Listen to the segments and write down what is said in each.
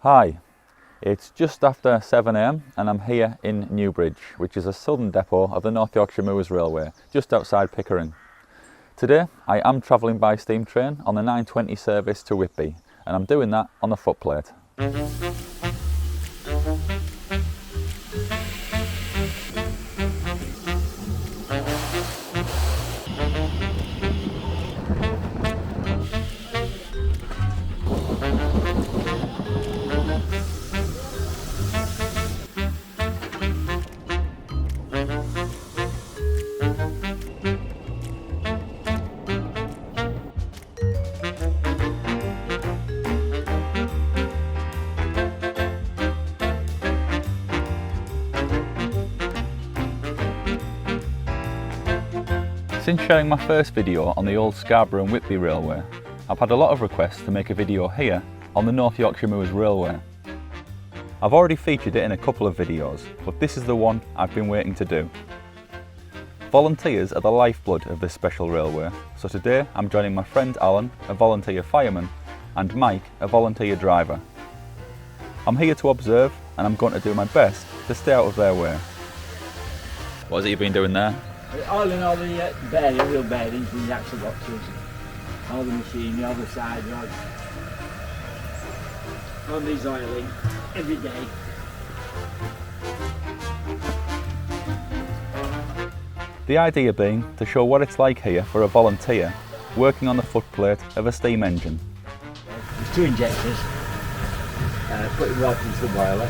Hi, it's just after 7 AM and I'm here in Newbridge, which is a southern depot of the North Yorkshire Moors Railway, just outside Pickering. Today I am travelling by steam train on the 9:20 service to Whitby, and I'm doing that on the Footplate. Since sharing my first video on the old Scarborough and Whitby Railway, I've had a lot of requests to make a video here on the North Yorkshire Moors Railway. I've already featured it in a couple of videos, but this is the one I've been waiting to do. Volunteers are the lifeblood of this special railway, so today I'm joining my friend Alan, a volunteer fireman, and Mike, a volunteer driver. I'm here to observe, and I'm going to do my best to stay out of their way. What is it you've been doing there? Oiling all the wheel bearings and the axle boxes, all the machinery, all the side rods. All these oiling every day. The idea being to show what it's like here for a volunteer working on the footplate of a steam engine. There's two injectors, putting rods into the boiler.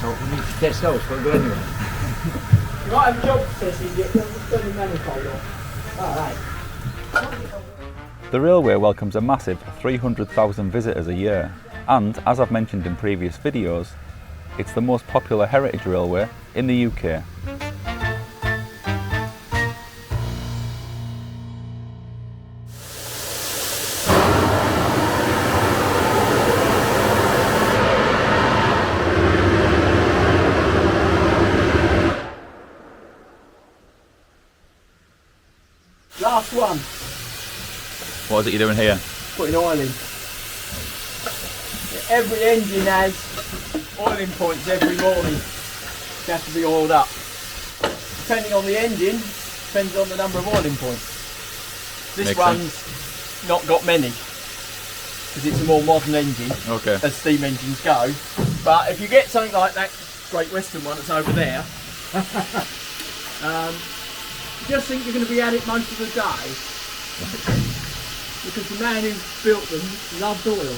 So we need to test those before we go anywhere. You might have a job testing it, put the manifold on. Alright. The railway welcomes a massive 300,000 visitors a year, and as I've mentioned in previous videos, it's the most popular heritage railway in the UK. Last one. What is it you're doing here? Putting oil in. Every engine has oiling points every morning. They have to be oiled up. Depending on the engine, depends on the number of oiling points. This Makes one's sense. not got many, because it's a more modern engine, Okay. as steam engines go. But if you get something like that Great Western one that's over there, just think you're going to be at it most of the day, because the man who built them loved oil.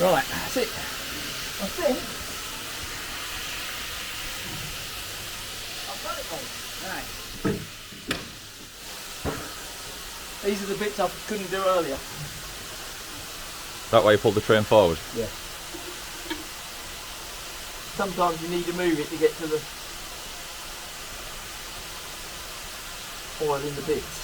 Right, that's it. I think I've got it all. Right. These are the bits I couldn't do earlier. That way you pulled the train forward? Yeah. Sometimes you need to move it to get to the oil in the bits.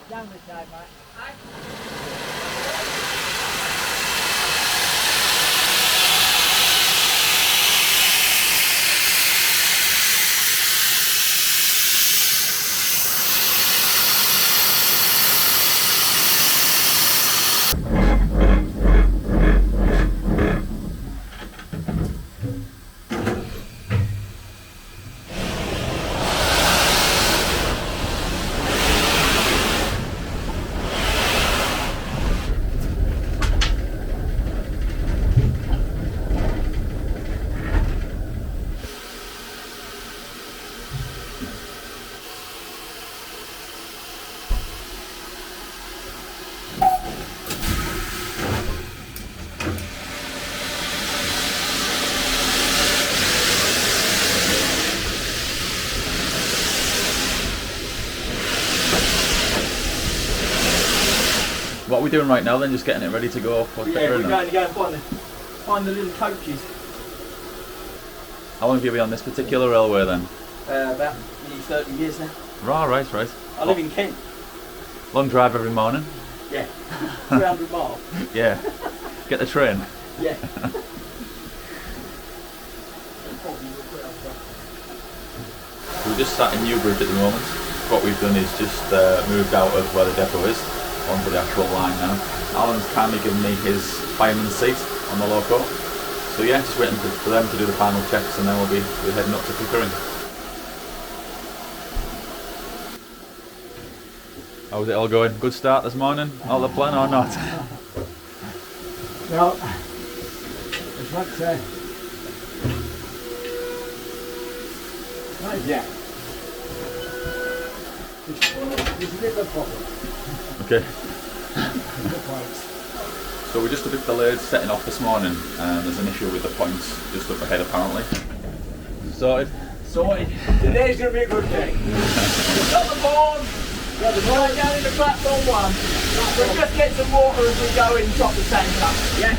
Down this side, mate. What are we doing right now then? Just getting it ready to go for We're going to go and find the little coaches. How long have you been on this particular railway then? About nearly 30 years now. Right. I live in Kent. Long drive every morning? Yeah. 300 miles. Yeah. Get the train? Yeah. We're just sat in Newbridge at the moment. What we've done is just moved out of where the depot is onto the actual line now. Alan's kindly given me his fireman's seat on the loco. So yeah, just waiting for them to do the final checks and then we'll be heading up to Pickering. How's it all going? Good start this morning? All the plan or not? Well, it's not yet. There's a bit of a problem. Okay. So we're just a bit delayed setting off this morning and there's an issue with the points just up ahead apparently. Sorted? Sorted. Today's going to be a good day. Got the board. Got the board down in the platform 1. We'll just get some water as we go in and drop the tank up. Yeah?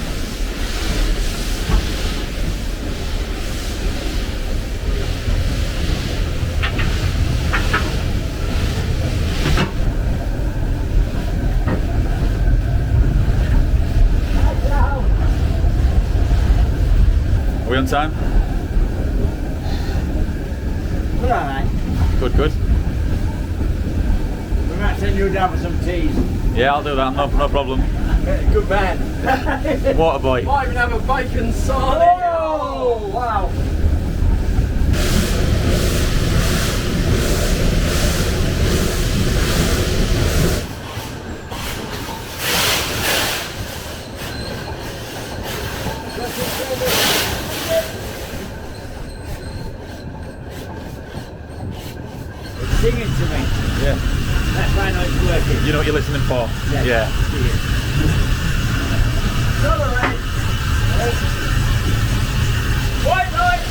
Are we on time? We're alright. Good. We might send you down for some teas. Yeah, I'll do that, no problem. Good man. Water boy. Might even have a bacon sarnie. Oh, wow. It's singing to me. Yeah. That's why I know it's working. You know what you're listening for? Yeah. White light.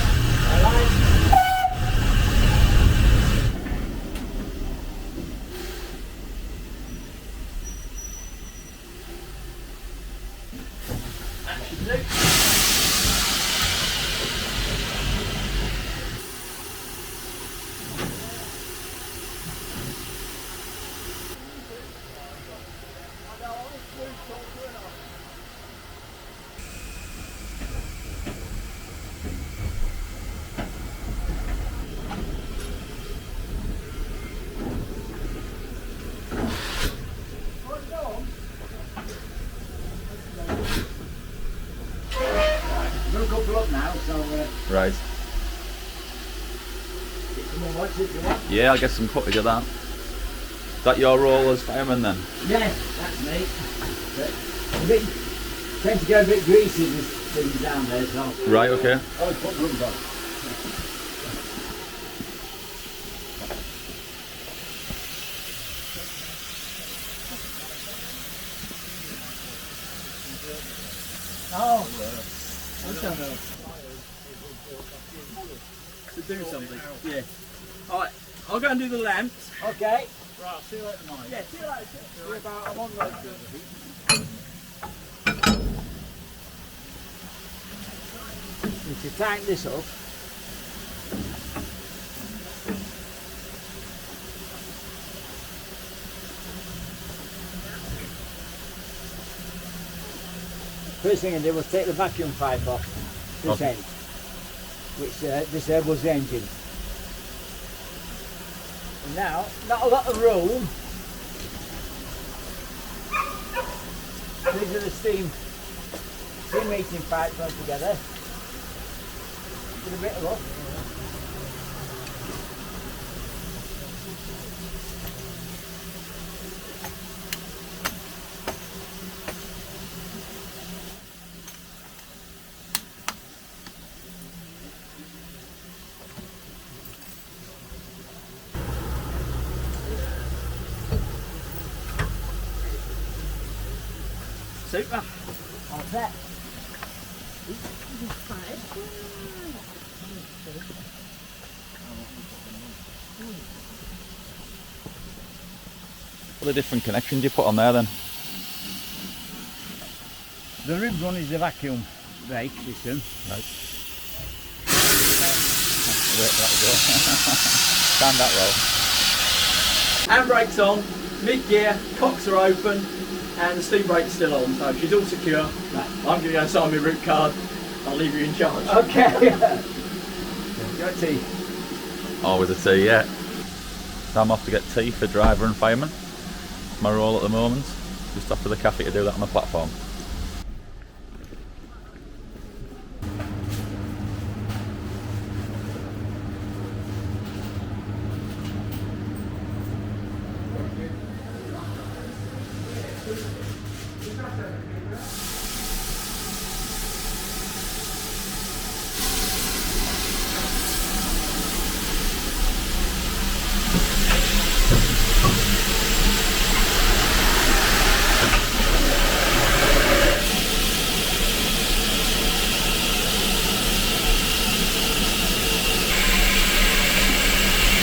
We'll couple up now, so Right. get some more watch if you want. Yeah, I'll get some footage of that. Is that your role as fireman then? Yeah, that's me. But a bit, tend to get a bit greasy with things down there, so Right, okay. I always put gloves on. Oh, I don't know. To do something. Yeah. Alright, I'll go and do the lamps. Okay. Right, see you later, mate. Yeah, see you later. See you about, I'm on the road. If you tighten this up, first thing I did was take the vacuum pipe off this Okay. end, which this end was the engine. And now, not a lot of room. These are the steam heating pipes run together. With a bit of luck. Super. All set. What are the different connections you put on there then? The ribbed one is the vacuum brake system. Right. Wait for that to go. Stand that well. Handbrake's on, mid-gear, cocks are open, and the steam brake's still on, so she's all secure. Right. I'm going to go sign my route card. I'll leave you in charge. Okay. Got tea. Always a tea, yeah. So I'm off to get tea for driver and fireman. My role at the moment, just off to the cafe to do that on the platform.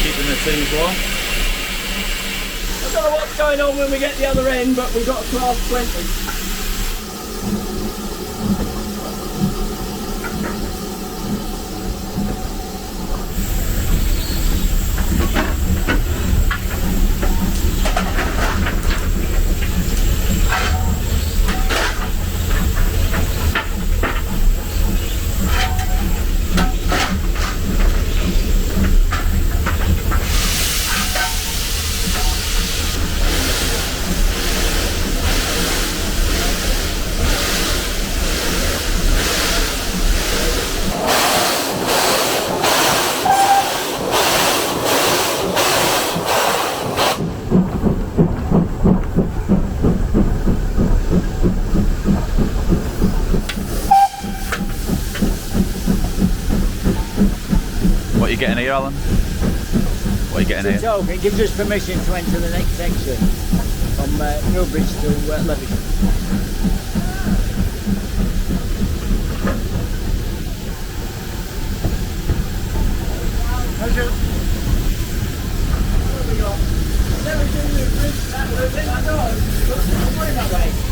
Keeping the teas warm. I don't know what's going on when we get the other end, but we've got a class 20. What are you getting here, Alan? What are you getting here? So it gives us permission to enter the next section from Newbridge to Levisham.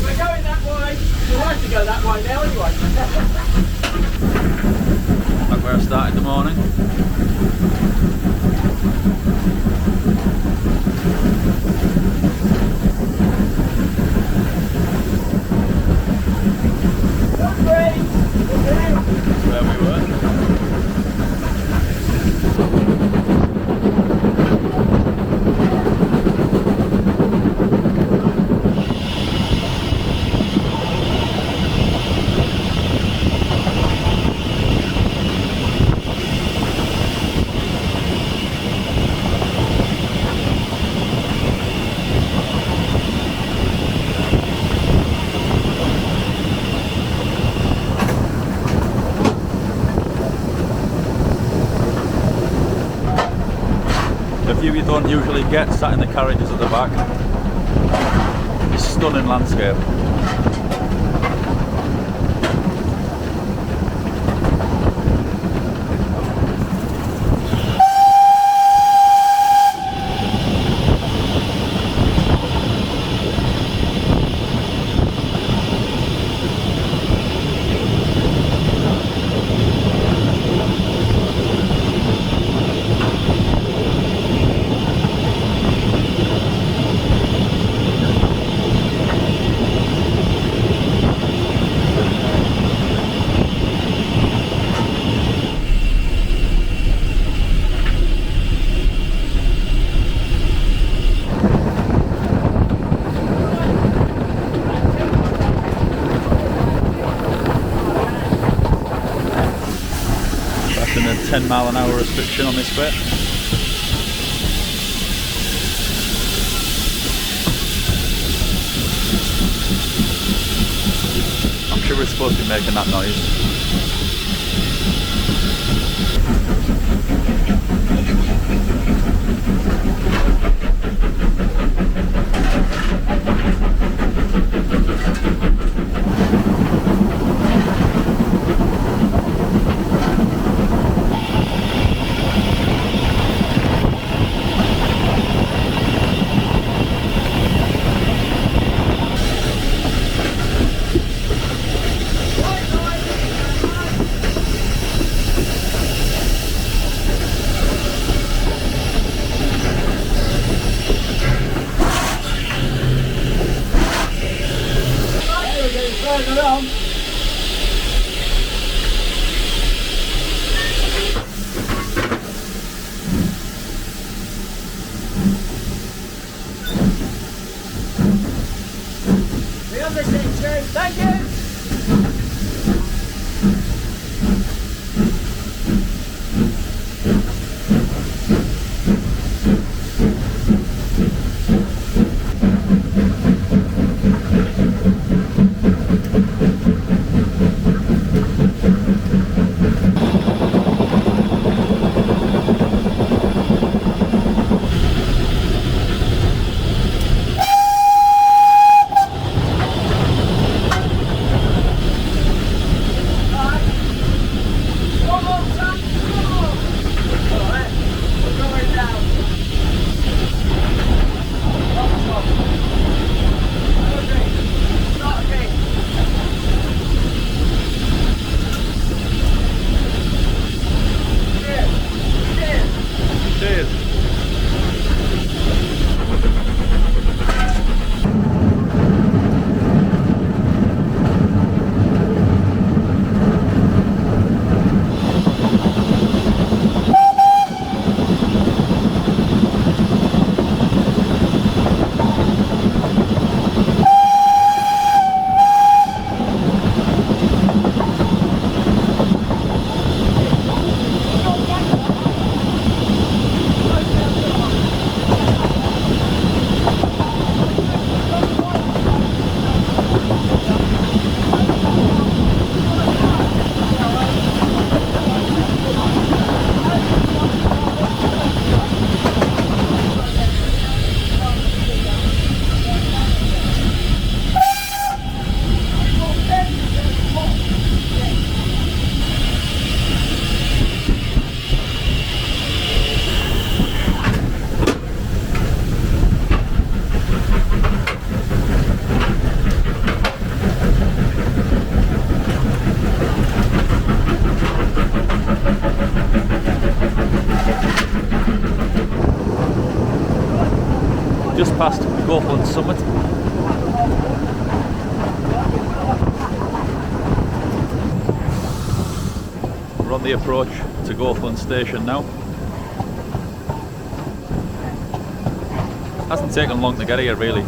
We're going that way. We'll have to go that way now anyway. Like where I started the morning. Where we were. The view you don't usually get sat in the carriages at the back. It's a stunning landscape. That's a 10-mile-an-hour restriction on this bit. I'm sure we're supposed to be making that noise. Carry on. Be on this end, James. Thank you. Just past Goathland Summit. We're on the approach to Goathland Station now. Hasn't taken long to get here really.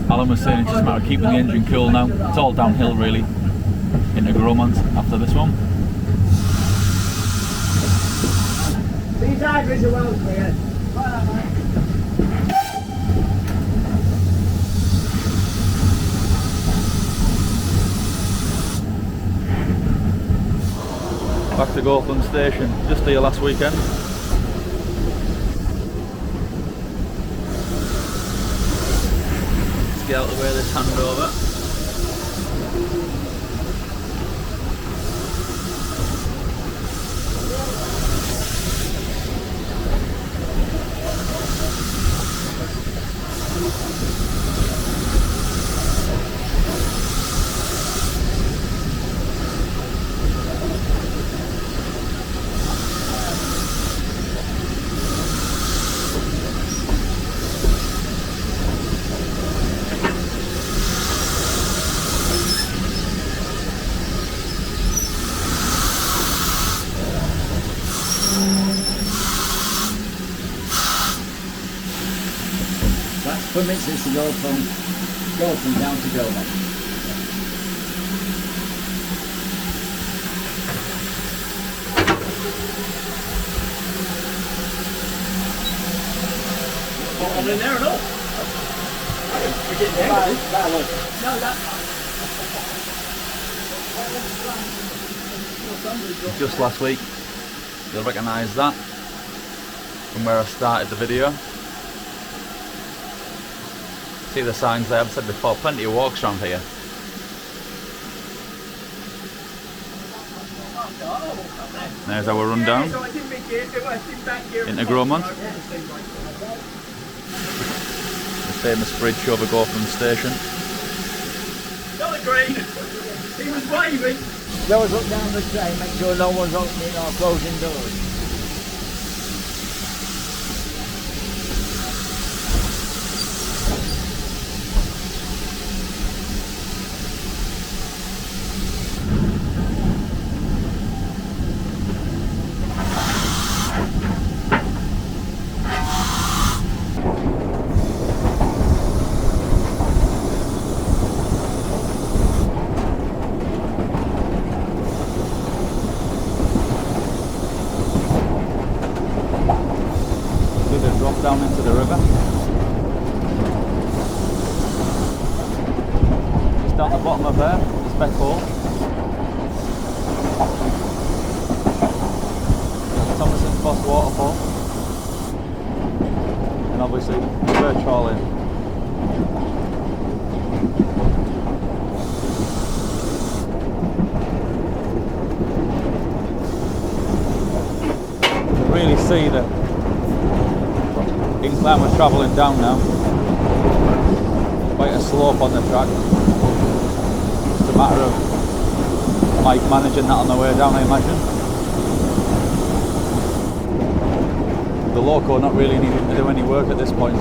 Alan was saying it's just a matter of keeping the engine cool now. It's all downhill really into Grosmont after this one. These hybrids are well clear. Back to Goathland Station, just here last weekend. Get out of the way of this handover. That's permits to go from Goathland down to Grosmont. On in there and all. We're getting there. No, that's Just last week, you'll recognise that from where I started the video. See the signs there, I've said before, plenty of walks around here. There's our rundown into Grosmont. The famous bridge over Goathland Station. screen. He was waving. You always look down the train, make sure no one's opening or closing doors. Down into the river. Just down the bottom of there, Speck Hole. Thomason's Boss Waterfall. And obviously Birch Hall Inn. You can really see that incline we're travelling down now. Quite a slope on the track. It's a matter of Mike managing that on the way down, I imagine. The loco not really needing to do any work at this point.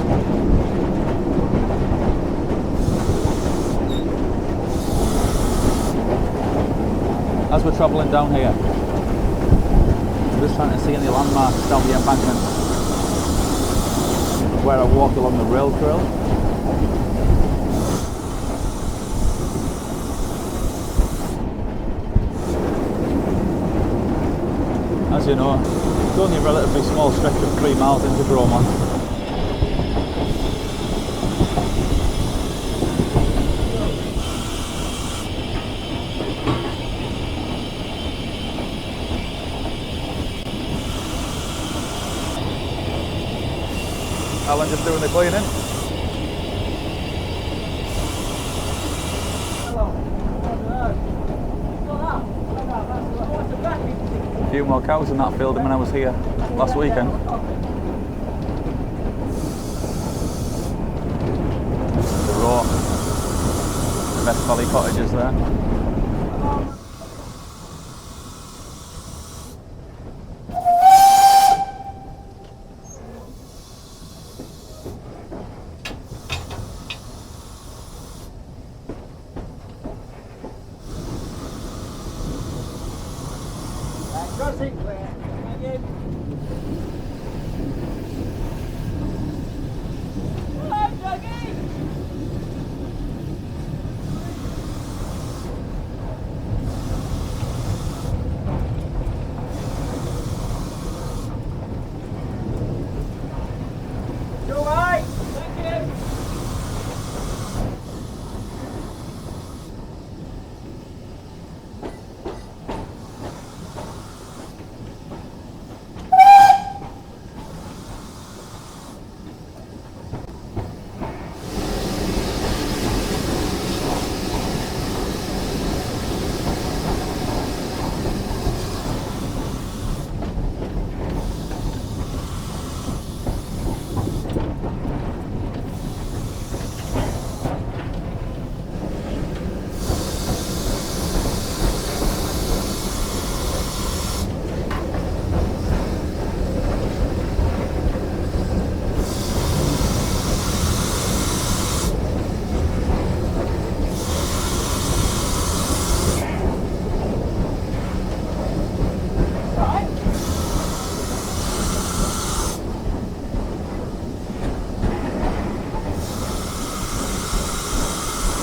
As we're travelling down here, I'm just trying to see any landmarks down the embankment where I walk along the rail trail. As you know, it's only a relatively small stretch of 3 miles into Grosmont. Alan just doing the cleaning. A few more cows in that field than when I was here last weekend. The row, the Best Valley cottages there.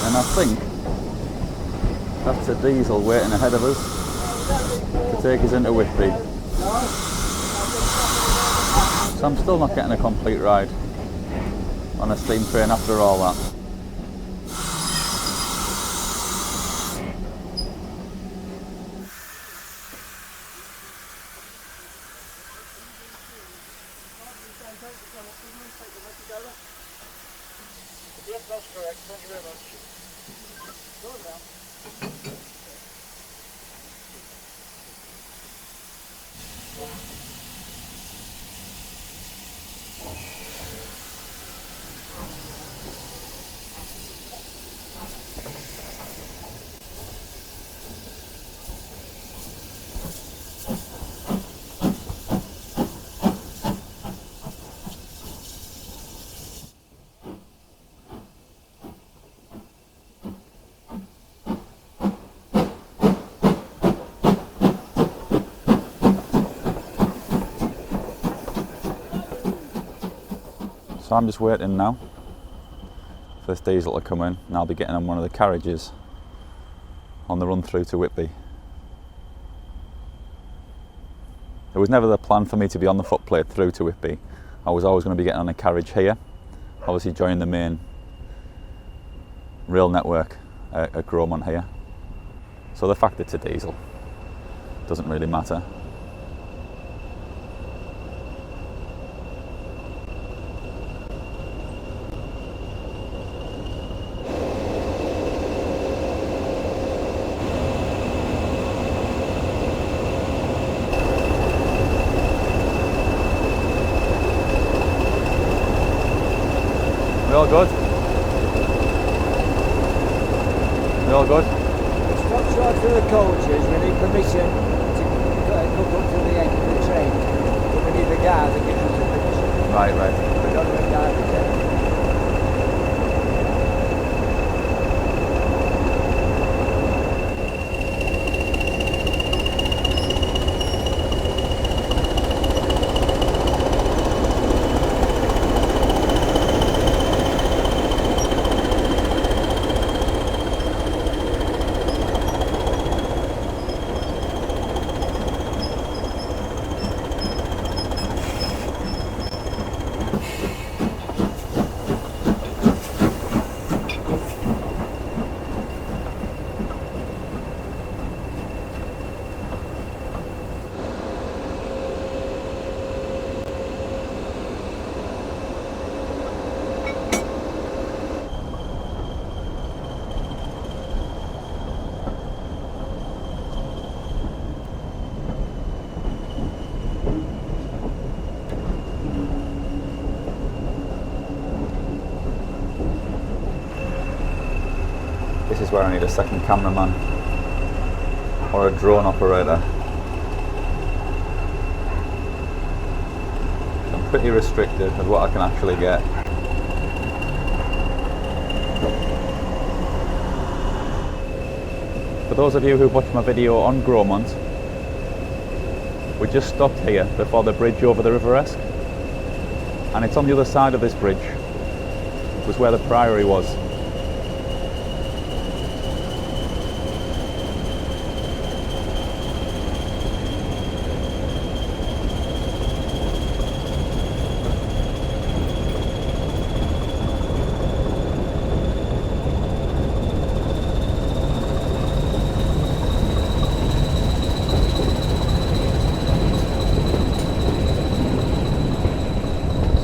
And I think that's a diesel waiting ahead of us to take us into Whitby. So I'm still not getting a complete ride on a steam train after all that. Yes, that's correct. Thank you very much. Go down. So I'm just waiting now for this diesel to come in, and I'll be getting on one of the carriages on the run through to Whitby. It was never the plan for me to be on the footplate through to Whitby. I was always going to be getting on a carriage here, obviously joining the main rail network at Grosmont here. So the fact it's a diesel doesn't really matter. We all good? We all good? Stop short for the coaches. We need permission to hook up to the end of the train. But we need the guard that gives us the permission. Right. We don't have a guard again. This is where I need a second cameraman or a drone operator. I'm pretty restricted with what I can actually get. For those of you who've watched my video on Grosmont, we just stopped here before the bridge over the River Esk, and it's on the other side of this bridge. It was where the priory was.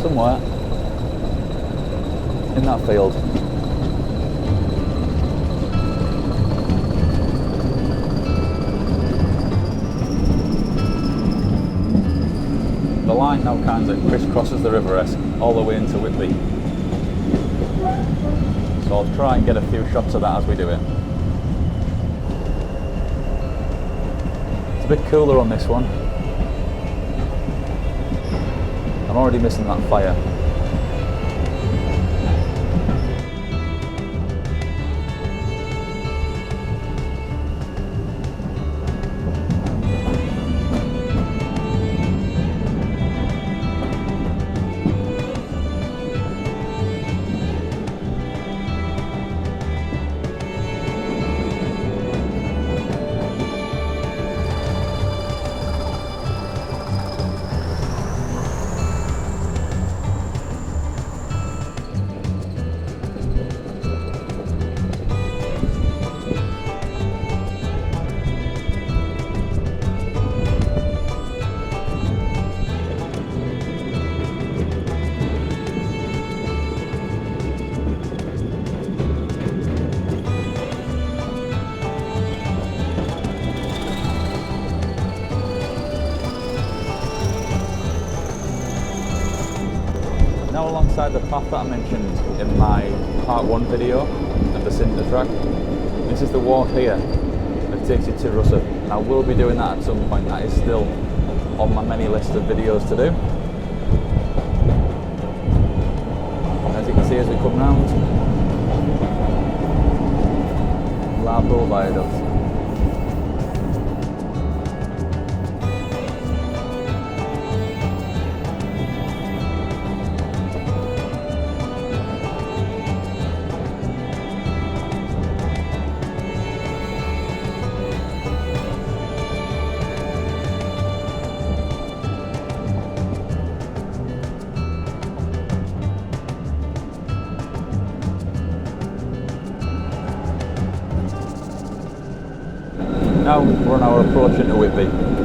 Somewhere in that field. The line now kind of crisscrosses the River Esk all the way into Whitby. So I'll try and get a few shots of that as we do it. It's a bit cooler on this one. I'm already missing that fire. Now alongside the path that I mentioned in my part 1 video of the Cinder track, this is the walk here that takes you to Russell. And I will be doing that at some point. That is still on my many list of videos to do. As you can see as we come round, Larbull Viaduct. Now we're on our approach into Whitby.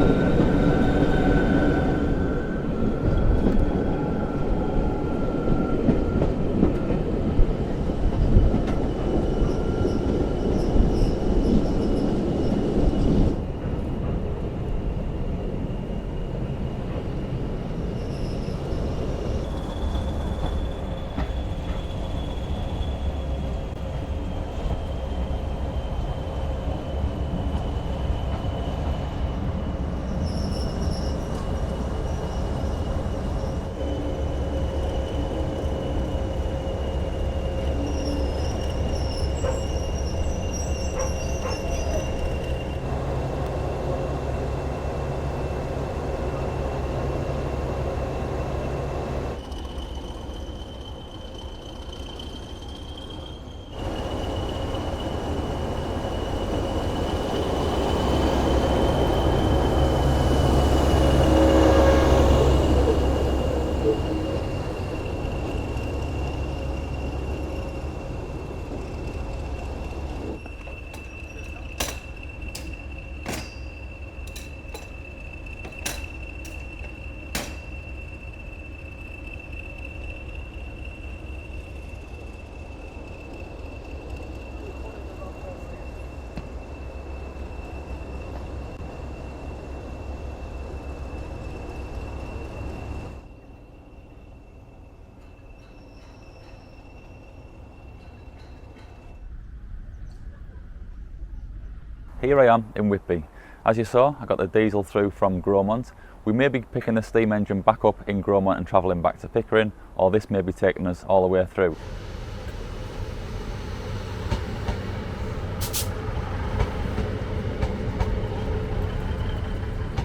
Here I am in Whitby. As you saw, I got the diesel through from Grosmont. We may be picking the steam engine back up in Grosmont and travelling back to Pickering, or this may be taking us all the way through.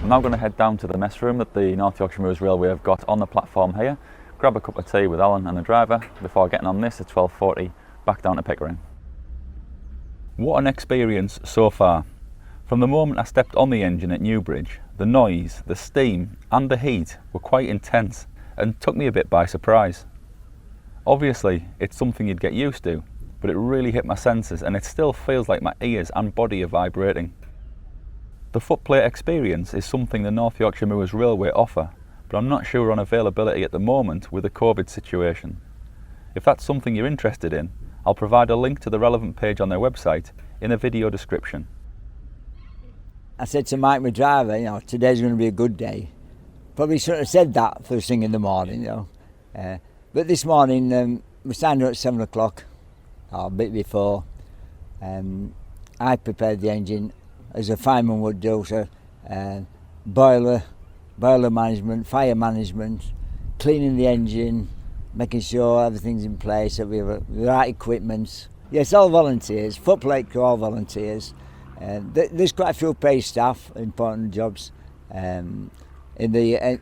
I'm now going to head down to the mess room that the North Yorkshire Moors Railway have got on the platform here, grab a cup of tea with Alan and the driver before getting on this at 12:40 back down to Pickering. What an experience so far. From the moment I stepped on the engine at Newbridge, the noise, the steam and the heat were quite intense and took me a bit by surprise. Obviously it's something you'd get used to, but it really hit my senses and it still feels like my ears and body are vibrating. The footplate experience is something the North Yorkshire Moors Railway offer, but I'm not sure on availability at the moment with the COVID situation. If that's something you're interested in, I'll provide a link to the relevant page on their website in the video description. I said to Mike, my driver, today's going to be a good day. Probably shouldn't have said that first thing in the morning, but this morning we signed up at 7 o'clock, or a bit before. I prepared the engine as a fireman would do, so boiler management, fire management, cleaning the engine, making sure everything's in place, that we have the right equipment. Yes, all volunteers, Footplate crew, all volunteers. There's quite a few paid staff, important jobs. In the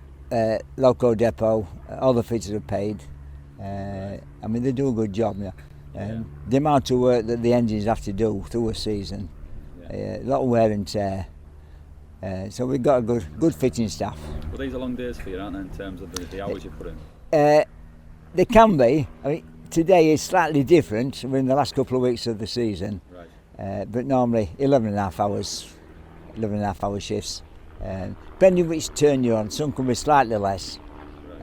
loco depot, all the fitters are paid. They do a good job. The amount of work that the engines have to do through a season, a lot of wear and tear. So we've got a good fitting staff. Well, these are long days for you, aren't they, in terms of the hours you put in? They can be. Today is slightly different. We're in the last couple of weeks of the season, right. But normally 11 and a half hour shifts. Depending which turn you're on, some can be slightly less.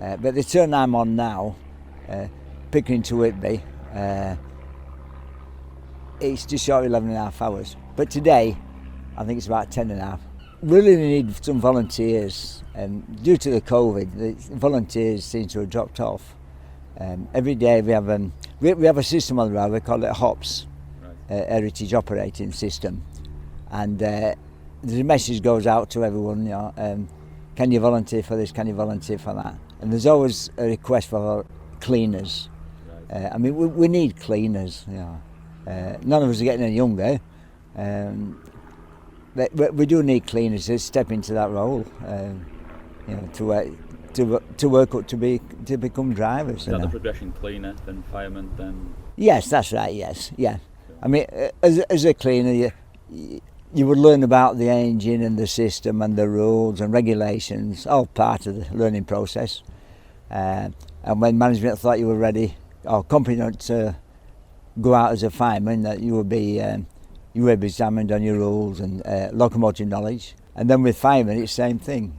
Right. But the turn I'm on now, Pickering to Whitby, it's just short of 11 and a half hours. But today, I think it's about 10 and a half. We really need some volunteers, and due to the COVID, the volunteers seem to have dropped off. Every day we have a system on the railway, we call it HOPS, right. Heritage Operating System, and the message goes out to everyone, can you volunteer for this, can you volunteer for that, and there's always a request for cleaners. Right. We need cleaners, none of us are getting any younger, but we do need cleaners to step into that role, to work up to become drivers. Is that the progression, cleaner, then fireman, then? Yes, that's right. Yes, yeah. As a cleaner, you would learn about the engine and the system and the rules and regulations, all part of the learning process. And when management thought you were ready or competent to go out as a fireman, that you would be you will be examined on your rules and locomotive knowledge. And then with firemen, it's the same thing.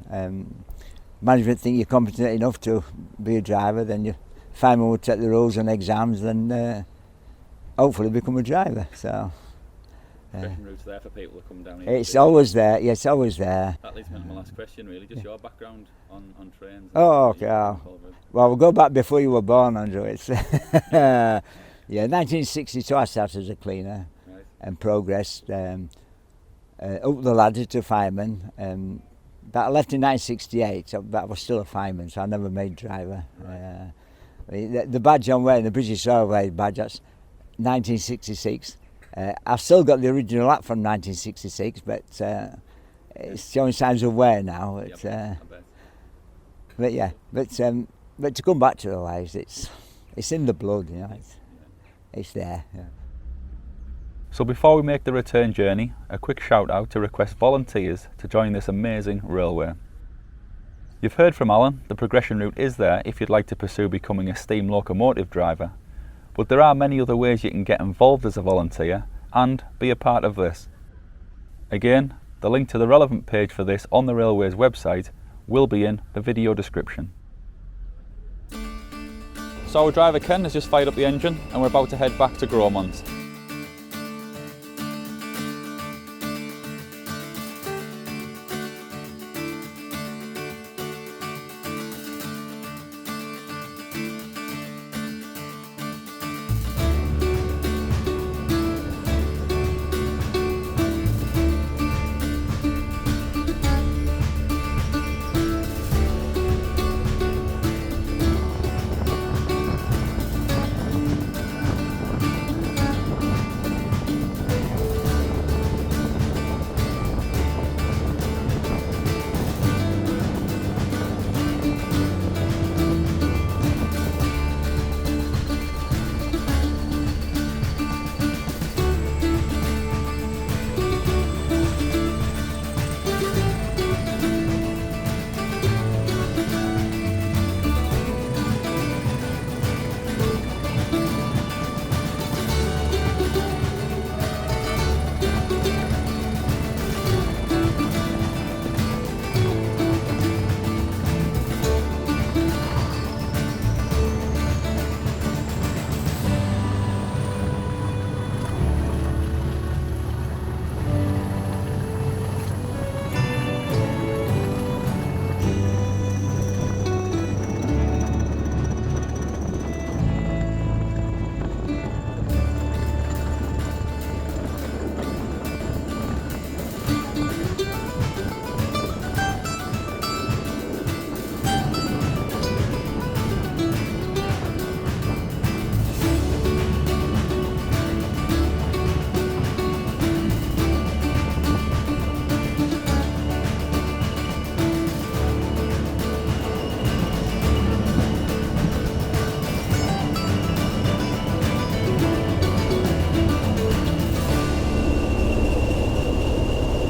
Management think you're competent enough to be a driver, then your fireman will take the rules and exams and hopefully become a driver. So Progression route's there for people to come down here. it's always there. Yeah, it's always there. That leads me to my last question, really. Just your background on trains. Oh, okay. Well, we'll go back before you were born, Andrew. It's yeah, 1962 I started as a cleaner and progressed up the ladder to fireman. But I left in 1968, but I was still a fireman, so I never made driver. The badge I'm wearing, the British Railway badge, that's 1966. I've still got the original app from 1966, but it's showing signs of wear now. But to come back to the lives, it's in the blood, you know. It's there. Yeah. So before we make the return journey, a quick shout out to request volunteers to join this amazing railway. You've heard from Alan, the progression route is there if you'd like to pursue becoming a steam locomotive driver, but there are many other ways you can get involved as a volunteer and be a part of this. Again, the link to the relevant page for this on the railway's website will be in the video description. So our driver Ken has just fired up the engine and we're about to head back to Grosmont.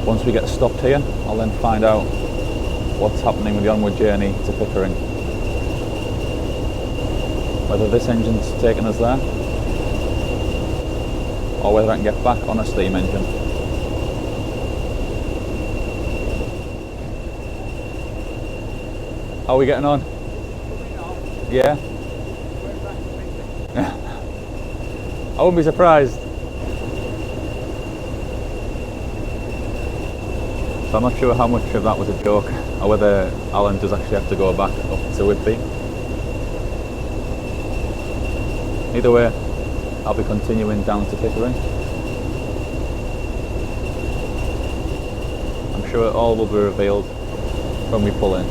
Once we get stopped here, I'll then find out what's happening with the onward journey to Pickering. Whether this engine's taking us there, or whether I can get back on a steam engine. How are we getting on? Yeah? I wouldn't be surprised. So I'm not sure how much of that was a joke, or whether Alan does actually have to go back up to Whitby. Either way, I'll be continuing down to Pickering. I'm sure it all will be revealed when we pull in.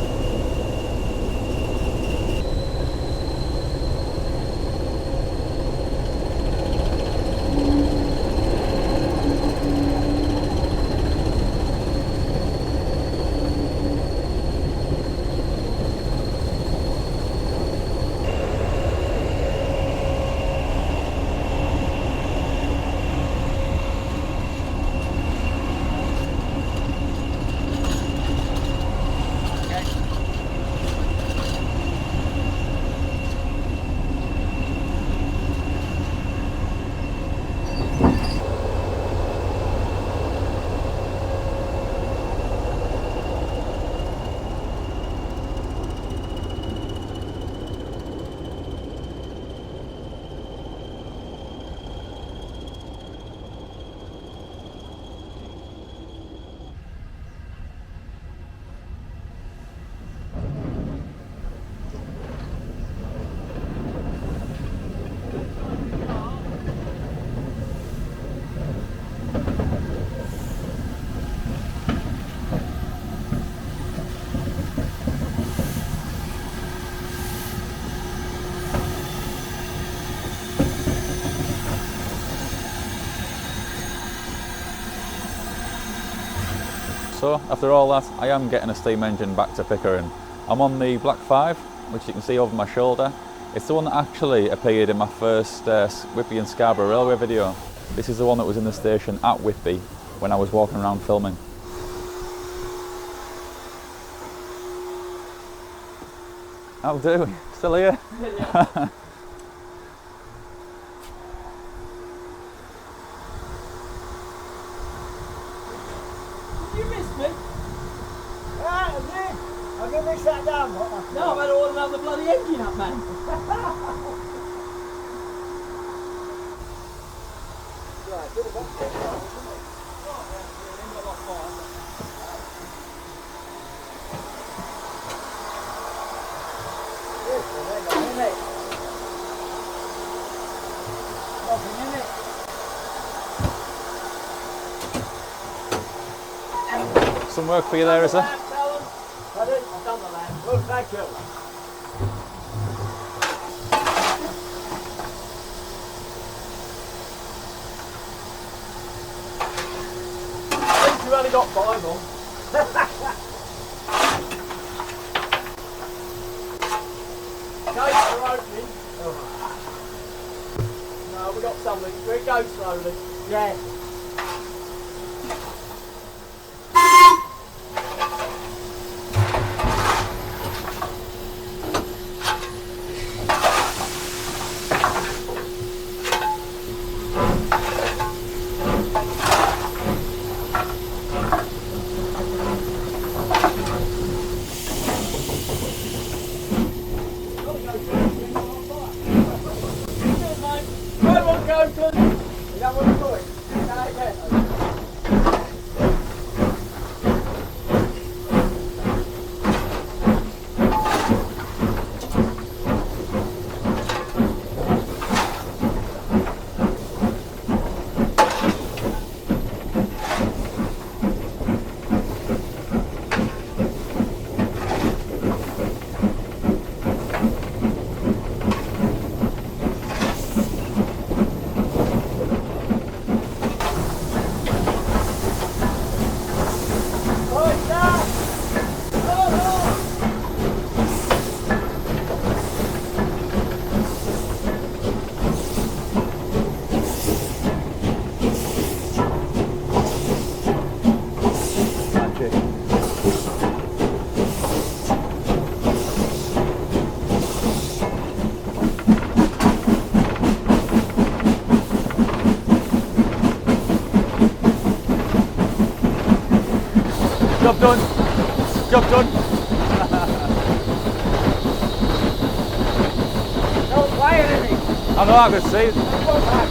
So after all that, I am getting a steam engine back to Pickering. I'm on the Black 5, which you can see over my shoulder. It's the one that actually appeared in my first Whitby and Scarborough Railway video. This is the one that was in the station at Whitby when I was walking around filming. How do we? Still here? Yeah. You missed me? Ah, I did. I didn't miss that down. No, I've had to order another bloody engine up, man. Right, good about that, isn't it? Yes, well, nothing in it. Nothing in it. Some work for you there, is there? Pardon? I've done the land. Well, thank you. At least you've only got 5 on. Gates are opening. No, we've got something. We go slowly. Yeah. Go on, Goathland. Is that what you're doing? Job done. Job done. Don't fire anything. I know I could see it. Go back.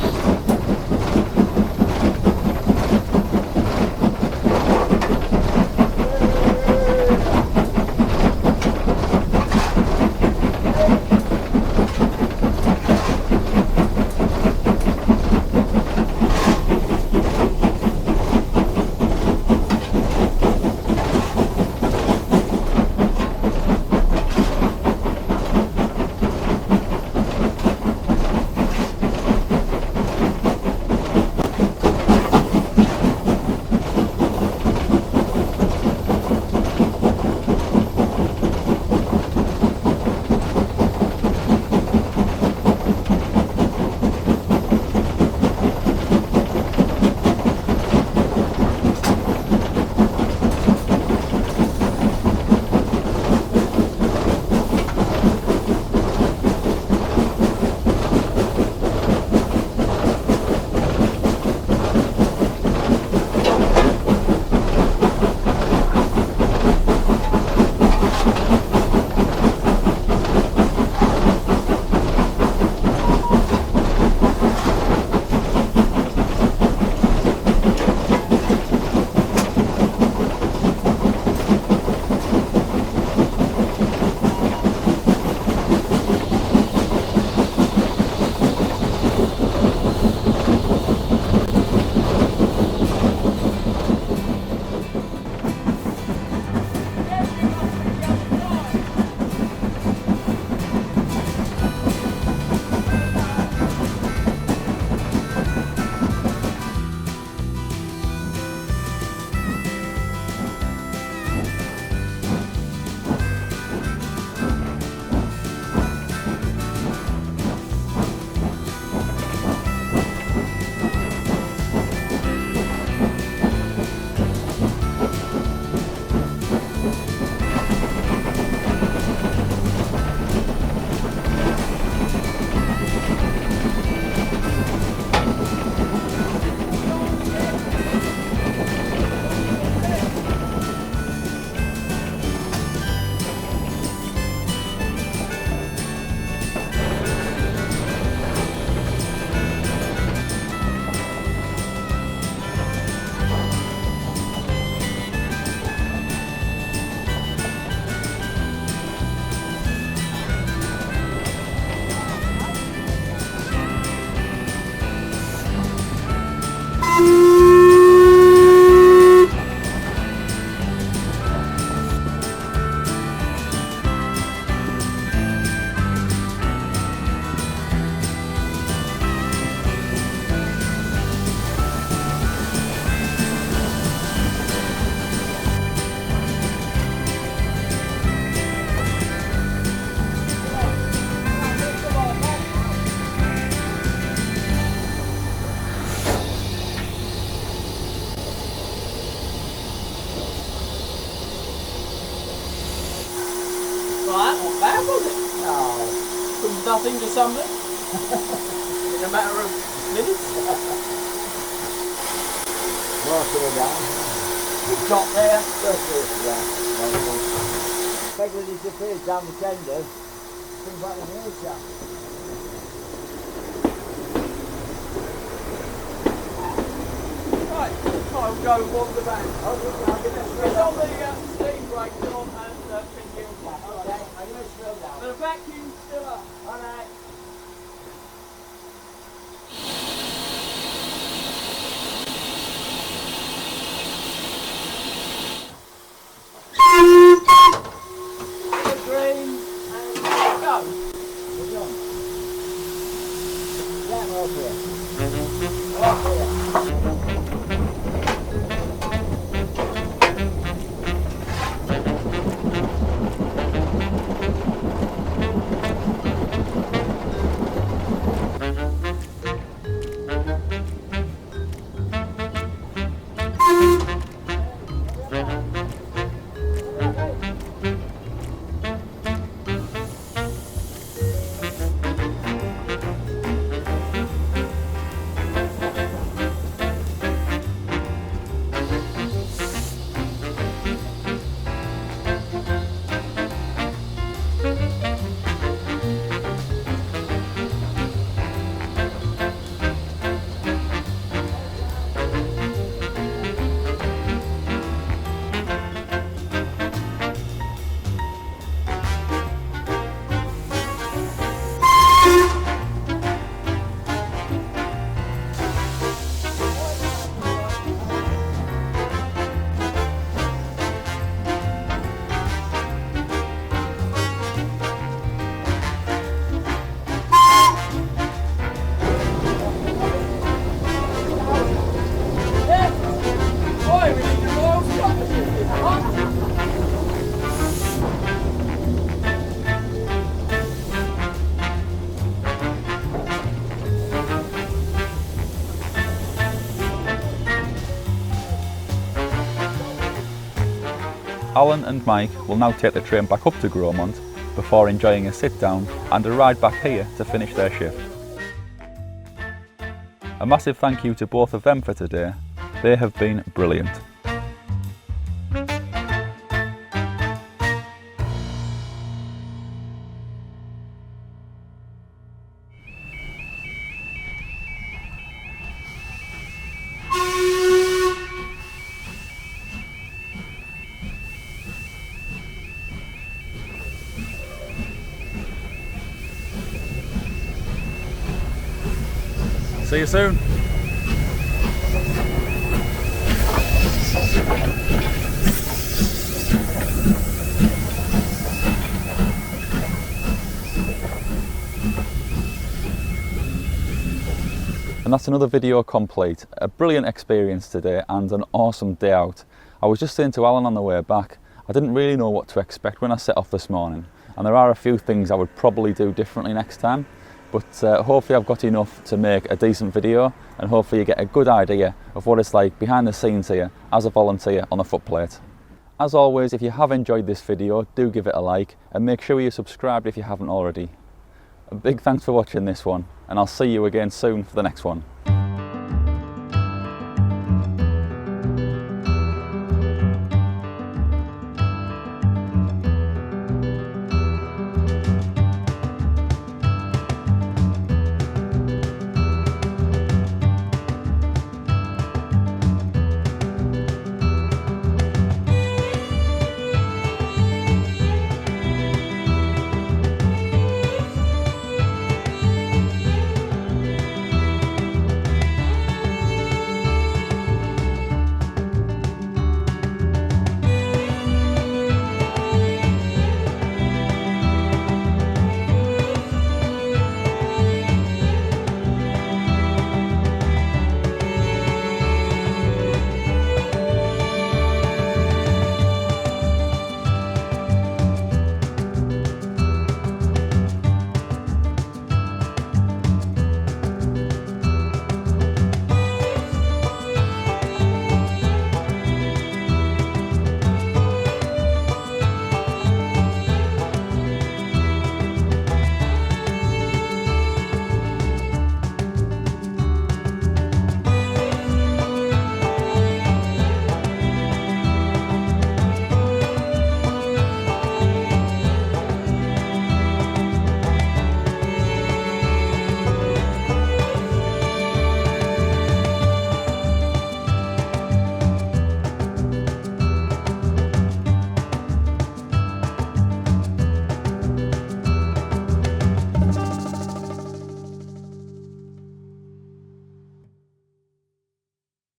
Right, not bad, was it? No. From nothing to something. In a matter of minutes. Work all down. We've got there. Just this, yeah. Regular disappears down the tender. Come back in here, chap. Right, I'll go wander back. It's on the steam brakes on and pin back. Okay, I'm going to slow down. The vacuum's still up. Alright. Green and go. We're done. Yeah, we're okay. Alan and Mike will now take the train back up to Grosmont before enjoying a sit down and a ride back here to finish their shift. A massive thank you to both of them for today. They have been brilliant. See you soon. And that's another video complete. A brilliant experience today and an awesome day out. I was just saying to Alan on the way back, I didn't really know what to expect when I set off this morning. And there are a few things I would probably do differently next time. But hopefully I've got enough to make a decent video, and hopefully you get a good idea of what it's like behind the scenes here as a volunteer on the Footplate. As always, if you have enjoyed this video, do give it a like and make sure you're subscribed if you haven't already. A big thanks for watching this one, and I'll see you again soon for the next one.